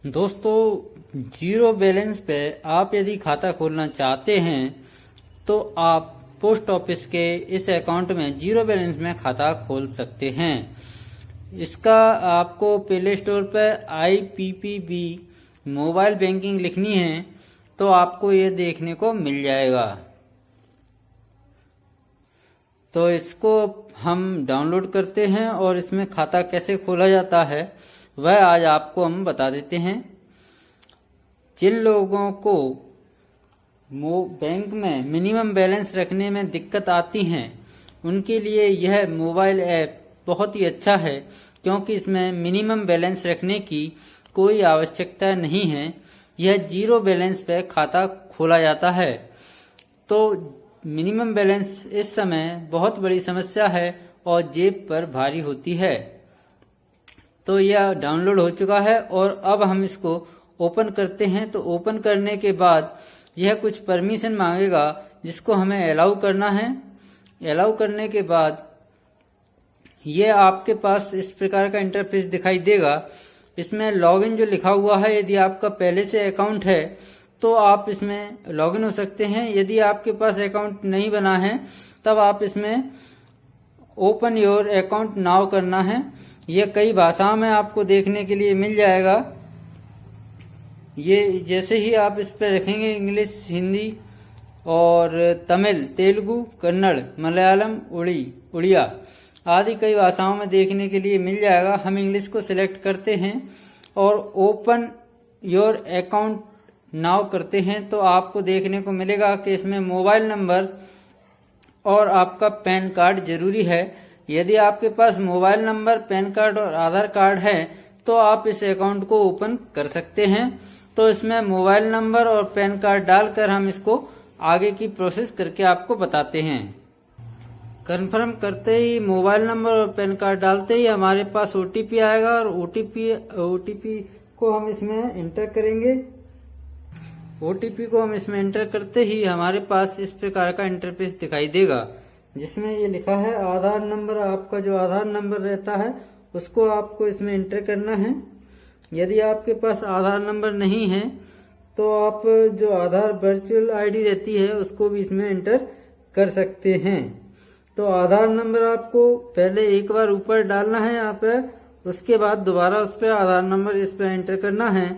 दोस्तों, zero balance पे आप यदि खाता खोलना चाहते हैं तो आप पोस्ट ऑफिस के इस अकाउंट में जीरो बैलेंस में खाता खोल सकते हैं। इसका आपको प्ले स्टोर पर IPPB मोबाइल बैंकिंग लिखनी है तो आपको ये देखने को मिल जाएगा। तो इसको हम डाउनलोड करते हैं और इसमें खाता कैसे खोला जाता है वह आज आपको हम बता देते हैं। जिन लोगों को बैंक में मिनिमम बैलेंस रखने में दिक्कत आती हैं उनके लिए यह मोबाइल ऐप बहुत ही अच्छा है, क्योंकि इसमें मिनिमम बैलेंस रखने की कोई आवश्यकता नहीं है। यह जीरो बैलेंस पे खाता खोला जाता है। तो मिनिमम बैलेंस इस समय बहुत बड़ी समस्या है और जेब पर भारी होती है। तो यह डाउनलोड हो चुका है और अब हम इसको ओपन करते हैं। तो ओपन करने के बाद यह कुछ परमिशन मांगेगा जिसको हमें अलाउ करना है। अलाउ करने के बाद यह आपके पास इस प्रकार का इंटरफेस दिखाई देगा। इसमें लॉगिन जो लिखा हुआ है, यदि आपका पहले से अकाउंट है तो आप इसमें लॉगिन हो सकते हैं। यदि आपके पास अकाउंट नहीं बना है तब आप इसमें ओपन योर अकाउंट नाउ करना है। यह कई भाषाओं में आपको देखने के लिए मिल जाएगा। ये जैसे ही आप इस पर रखेंगे, इंग्लिश, हिंदी और तमिल, तेलुगु, कन्नड़, मलयालम, उड़िया आदि कई भाषाओं में देखने के लिए मिल जाएगा। हम इंग्लिश को सिलेक्ट करते हैं और ओपन योर अकाउंट नाउ करते हैं तो आपको देखने को मिलेगा कि इसमें मोबाइल नंबर और आपका पैन कार्ड जरूरी है। यदि आपके पास मोबाइल नंबर, पैन कार्ड और आधार कार्ड है तो आप इस अकाउंट को ओपन कर सकते हैं। तो इसमें मोबाइल नंबर और पैन कार्ड डालकर हम इसको आगे की प्रोसेस करके आपको बताते हैं। कंफर्म करते ही, मोबाइल नंबर और पैन कार्ड डालते ही हमारे पास OTP आएगा और OTP को हम इसमें एंटर करेंगे। OTP को हम इसमें एंटर करते ही हमारे पास इस प्रकार का इंटरफेस दिखाई देगा, जिसमें ये लिखा है आधार नंबर। आपका जो आधार नंबर रहता है उसको आपको इसमें एंटर करना है। यदि आपके पास आधार नंबर नहीं है तो आप जो आधार वर्चुअल ID रहती है उसको भी इसमें एंटर कर सकते हैं। तो आधार नंबर आपको पहले एक बार ऊपर डालना है यहाँ पे, उसके बाद दोबारा उस पर आधार नंबर इस पर एंटर करना है।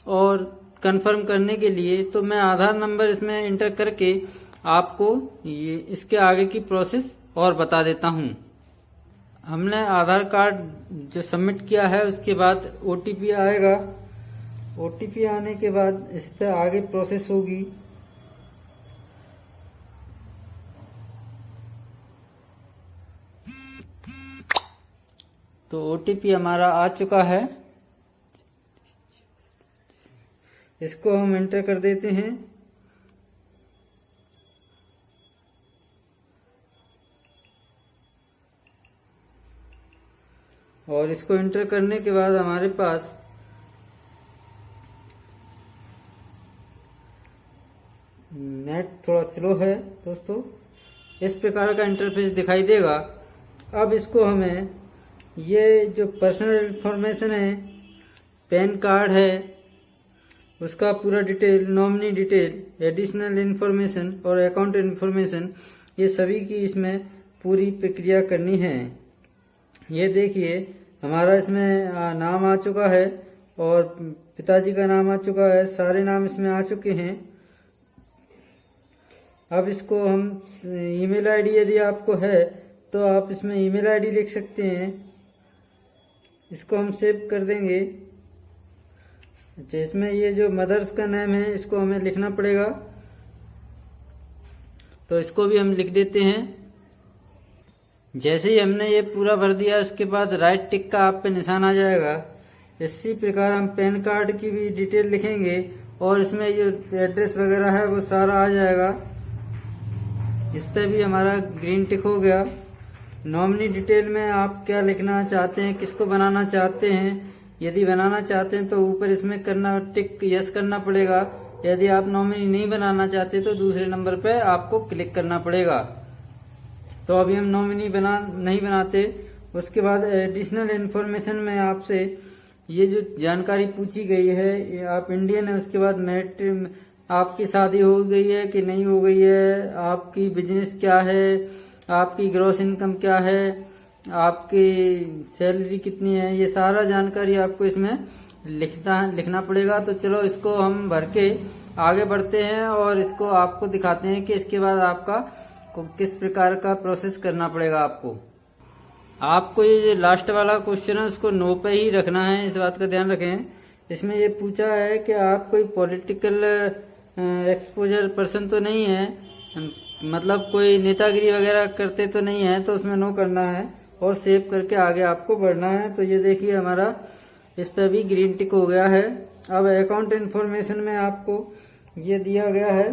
और कंफर्म करने के लिए तो मैं आधार नंबर इसमें एंटर करके आपको ये इसके आगे की प्रोसेस और बता देता हूँ। हमने आधार कार्ड जो सबमिट किया है उसके बाद OTP आएगा। OTP आने के बाद इस पे आगे प्रोसेस होगी। तो OTP हमारा आ चुका है, इसको हम एंटर कर देते हैं। और इसको एंटर करने के बाद हमारे पास नेट थोड़ा स्लो है दोस्तों, इस प्रकार का इंटरफेस दिखाई देगा। अब इसको हमें ये जो पर्सनल इंफॉर्मेशन है, पैन कार्ड है, उसका पूरा detail, nominee detail, additional information और अकाउंट इंफॉर्मेशन, ये सभी की इसमें पूरी प्रक्रिया करनी है। ये देखिए हमारा इसमें नाम आ चुका है और पिताजी का नाम आ चुका है, सारे नाम इसमें आ चुके हैं। अब इसको हम ईमेल ID यदि आपको है तो आप इसमें ईमेल ID लिख सकते हैं। इसको हम सेव कर देंगे। अच्छा, इसमें ये जो मदर्स का नाम है इसको हमें लिखना पड़ेगा, तो इसको भी हम लिख देते हैं। जैसे ही हमने ये पूरा भर दिया उसके बाद राइट टिक का आप पे निशान आ जाएगा। इसी प्रकार हम पैन कार्ड की भी डिटेल लिखेंगे और इसमें जो एड्रेस वगैरह है वो सारा आ जाएगा। इस पे भी हमारा ग्रीन टिक हो गया। नॉमिनी डिटेल में आप क्या लिखना चाहते हैं, किसको बनाना चाहते हैं। यदि बनाना चाहते हैं तो ऊपर इसमें करना टिक यस करना पड़ेगा। यदि आप नॉमिनी नहीं बनाना चाहते तो दूसरे नंबर पे आपको क्लिक करना पड़ेगा। तो अभी हम नॉमिनी नहीं बनाते। उसके बाद एडिशनल इन्फॉर्मेशन में आपसे ये जो जानकारी पूछी गई है, ये आप इंडियन है, उसके बाद मैरिट, आपकी शादी हो गई है कि नहीं हो गई है, आपकी बिजनेस क्या है, आपकी ग्रॉस इनकम क्या है, आपकी सैलरी कितनी है, ये सारा जानकारी आपको इसमें लिखना पड़ेगा। तो चलो इसको हम भर के आगे बढ़ते हैं और इसको आपको दिखाते हैं कि इसके बाद आपका किस प्रकार का प्रोसेस करना पड़ेगा। आपको ये जो लास्ट वाला क्वेश्चन है उसको नो पे ही रखना है, इस बात का ध्यान रखें। इसमें ये पूछा है कि आप कोई पॉलिटिकल एक्सपोजर पर्सन तो नहीं है, मतलब कोई नेतागिरी वगैरह करते तो नहीं है, तो उसमें नो करना है और सेव करके आगे आपको बढ़ना है। तो ये देखिए हमारा इस पे भी ग्रीन टिक हो गया है। अब अकाउंट इन्फॉर्मेशन में आपको ये दिया गया है,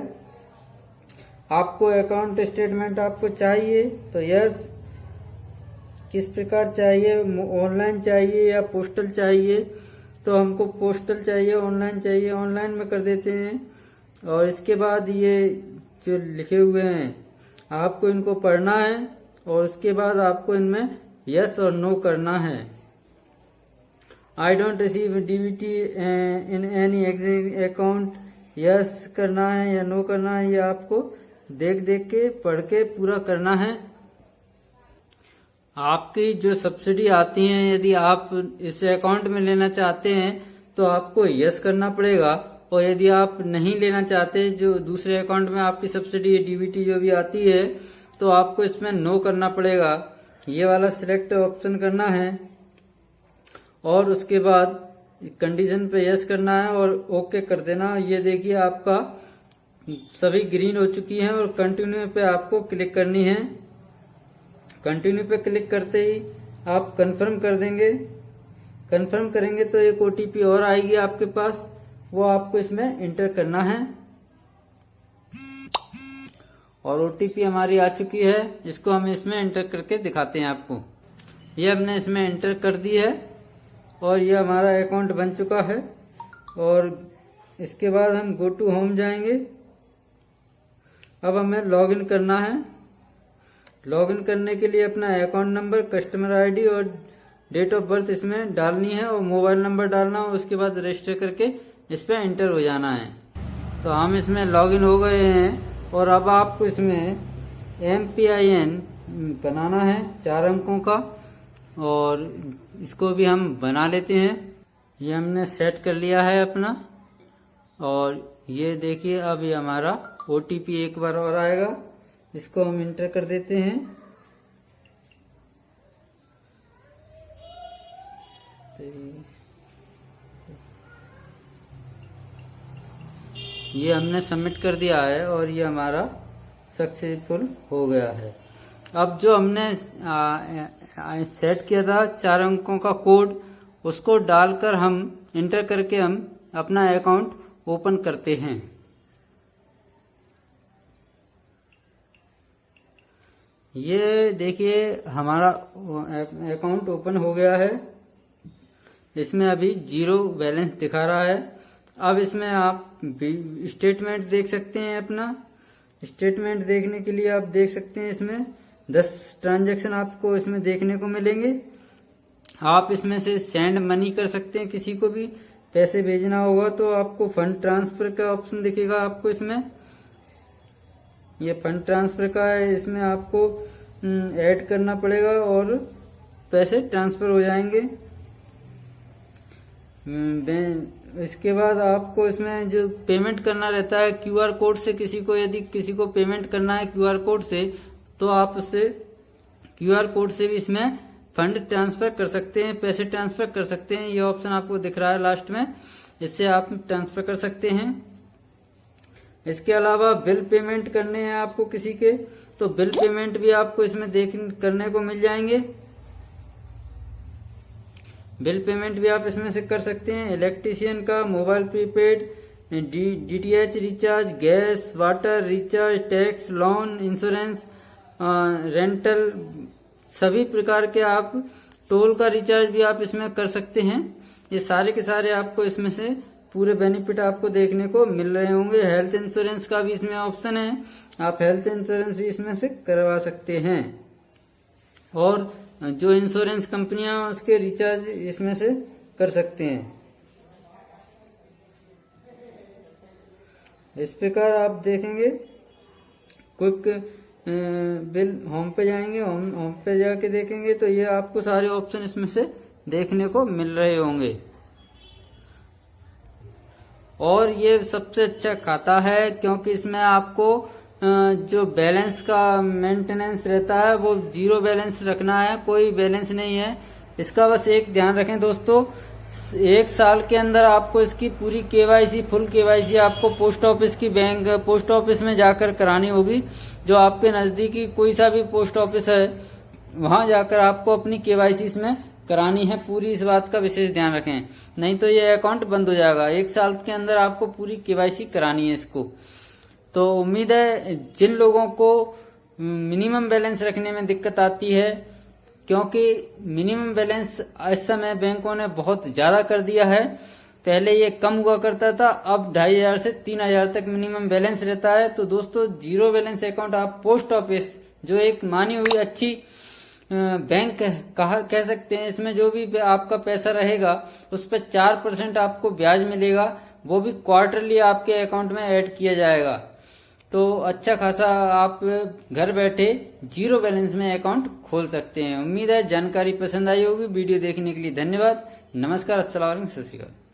आपको अकाउंट स्टेटमेंट आपको चाहिए तो यस, किस प्रकार चाहिए, ऑनलाइन चाहिए या पोस्टल चाहिए, तो हमको पोस्टल चाहिए, ऑनलाइन चाहिए, ऑनलाइन में कर देते हैं। और इसके बाद ये जो लिखे हुए हैं आपको इनको पढ़ना है और उसके बाद आपको इनमें यस और नो करना है। I don't receive DBT in any account, yes करना है या नो करना है, ये आपको देख देख के पढ़ के पूरा करना है। आपकी जो सब्सिडी आती है, यदि आप इस अकाउंट में लेना चाहते हैं तो आपको यस करना पड़ेगा, और यदि आप नहीं लेना चाहते, जो दूसरे अकाउंट में आपकी सब्सिडी डीबीटी जो भी आती है, तो आपको इसमें नो करना पड़ेगा। ये वाला सिलेक्ट ऑप्शन करना है और उसके बाद कंडीशन पे यस करना है और ओके कर देना। ये देखिए आपका सभी ग्रीन हो चुकी हैं और कंटिन्यू पे आपको क्लिक करनी है। कंटिन्यू पे क्लिक करते ही आप कंफर्म कर देंगे। कंफर्म करेंगे तो एक ओटीपी और आएगी आपके पास, वो आपको इसमें इंटर करना है। और ओटीपी हमारी आ चुकी है, इसको हम इसमें एंटर करके दिखाते हैं आपको। ये हमने इसमें एंटर कर दी है और ये हमारा अकाउंट बन चुका है। और इसके बाद हम गो टू होम जाएंगे। अब हमें लॉगिन करना है। लॉगिन करने के लिए अपना अकाउंट नंबर, कस्टमर आईडी और डेट ऑफ बर्थ इसमें डालनी है और मोबाइल नंबर डालना है। उसके बाद रजिस्टर करके इस पर एंटर हो जाना है। तो हम इसमें लॉगिन हो गए हैं और अब आपको इसमें MPIN बनाना है 4 अंकों का, और इसको भी हम बना लेते हैं। ये हमने सेट कर लिया है अपना। और ये देखिए अब ये हमारा OTP एक बार और आएगा, इसको हम इंटर कर देते हैं। ये हमने सबमिट कर दिया है और ये हमारा सक्सेसफुल हो गया है। अब जो हमने सेट किया था 4 अंकों का कोड, उसको डालकर हम इंटर करके हम अपना अकाउंट ओपन करते हैं। ये देखिए हमारा अकाउंट ओपन हो गया है। इसमें अभी 0 बैलेंस दिखा रहा है। अब इसमें आप स्टेटमेंट देख सकते हैं। अपना स्टेटमेंट देखने के लिए आप देख सकते हैं इसमें 10 ट्रांजैक्शन आपको इसमें देखने को मिलेंगे। आप इसमें से सेंड मनी कर सकते हैं, किसी को भी पैसे भेजना होगा तो आपको फंड ट्रांसफर का ऑप्शन दिखेगा आपको इसमें। ये फंड ट्रांसफर का है, इसमें आपको ऐड करना पड़ेगा और पैसे ट्रांसफर हो जाएंगे। इसके बाद आपको इसमें जो पेमेंट करना रहता है QR कोड से, किसी को यदि किसी को पेमेंट करना है QR कोड से, तो आप उससे QR कोड से भी इसमें फंड ट्रांसफर कर सकते हैं, पैसे ट्रांसफर कर सकते हैं। ये ऑप्शन आपको दिख रहा है लास्ट में, इससे आप ट्रांसफर कर सकते हैं। इसके अलावा बिल पेमेंट करने हैं आपको किसी के, तो बिल पेमेंट भी आपको इसमें करने को मिल जाएंगे। बिल पेमेंट भी आप इसमें से कर सकते हैं। इलेक्ट्रिशियन का, mobile prepaid, DTH recharge, gas, water recharge, tax, loan, insurance, rental, सभी प्रकार के आप टोल का रिचार्ज भी आप इसमें कर सकते हैं। ये सारे के सारे आपको इसमें से पूरे बेनिफिट आपको देखने को मिल रहे होंगे। हेल्थ इंश्योरेंस का भी इसमें ऑप्शन है, आप हेल्थ इंश्योरेंस भी इसमें से करवा सकते हैं। और जो इंश्योरेंस कंपनियां उसके रिचार्ज इसमें से कर सकते हैं। इस प्रकार आप देखेंगे क्विक बिल होम पे जाएंगे, होम पे जाके देखेंगे तो ये आपको सारे ऑप्शन इसमें से देखने को मिल रहे होंगे। और ये सबसे अच्छा खाता है क्योंकि इसमें आपको जो बैलेंस का मेंटेनेंस रहता है वो 0 बैलेंस रखना है, कोई बैलेंस नहीं है। इसका बस एक ध्यान रखें दोस्तों, 1 साल के अंदर आपको इसकी पूरी केवाईसी, फुल केवाईसी आपको पोस्ट ऑफिस में जाकर करानी होगी। जो आपके नजदीकी कोई सा भी पोस्ट ऑफिस है वहां जाकर आपको अपनी केवाईसी इसमें करानी है। पूरी इस बात का विशेष ध्यान रखें, नहीं तो ये अकाउंट बंद हो जाएगा। 1 साल के अंदर आपको पूरी केवाईसी करानी है इसको। तो उम्मीद है जिन लोगों को मिनिमम बैलेंस रखने में दिक्कत आती है, क्योंकि मिनिमम बैलेंस इस समय बैंकों ने बहुत ज़्यादा कर दिया है। पहले ये कम हुआ करता था, अब 2500 से 3000 तक मिनिमम बैलेंस रहता है। तो दोस्तों 0 बैलेंस अकाउंट आप पोस्ट ऑफिस, जो एक मानी हुई अच्छी बैंक कह सकते हैं, इसमें जो भी आपका पैसा रहेगा उस पर 4% आपको ब्याज मिलेगा, वो भी क्वार्टरली आपके अकाउंट में ऐड किया जाएगा। तो अच्छा खासा आप घर बैठे 0 बैलेंस में अकाउंट खोल सकते हैं। उम्मीद है जानकारी पसंद आई होगी। वीडियो देखने के लिए धन्यवाद। नमस्कार, अस्सलाम वालेकुम, सत श्री अकाल।